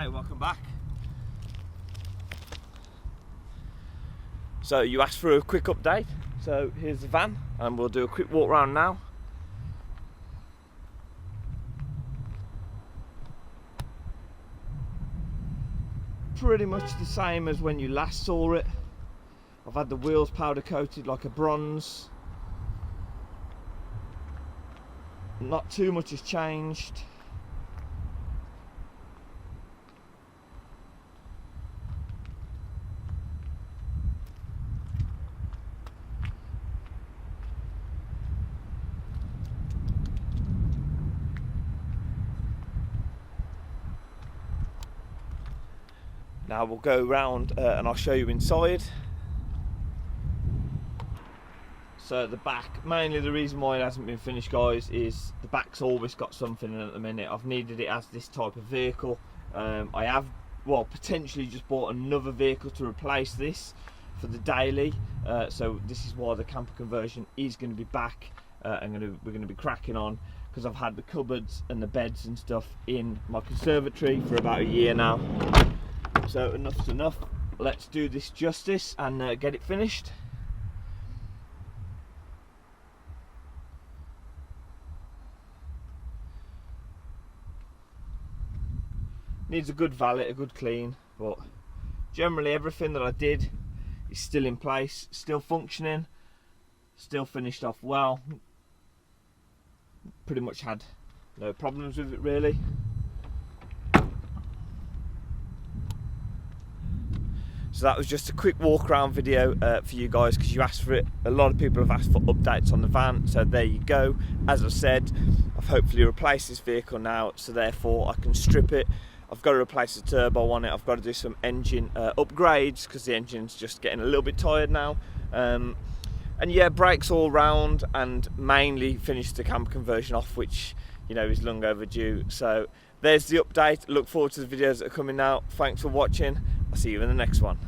mate, welcome back. So you asked for a quick update, so here's the van and we'll do a quick walk around now. Pretty much the same as when you last saw it. I've had the wheels powder coated like a bronze. Not too much has changed. Now we'll go round and I'll show you inside. So the back, mainly the reason why it hasn't been finished, guys, is the back's always got something in at the minute. I've needed it as this type of vehicle. I have, well, potentially just bought another vehicle to replace this for the daily. So this is why the camper conversion is going to be back. We're going to be cracking on, because I've had the cupboards and the beds and stuff in my conservatory for about a year now. So enough's enough. Let's do this justice and get it finished. Needs a good valet, a good clean, but generally everything that I did is still in place, still functioning, still finished off well. Pretty much had no problems with it really. So that was just a quick walk around video for you guys, because you asked for it. A lot of people have asked for updates on the van, so there you go. As I said, I've hopefully replaced this vehicle now, so therefore I can strip it. I've got to replace the turbo on it. I've got to do some engine upgrades, because the engine's just getting a little bit tired now. And yeah, brakes all round, and mainly finish the camper conversion off, which, you know, is long overdue. So there's the update. Look forward to the videos that are coming out. Thanks for watching. I'll see you in the next one.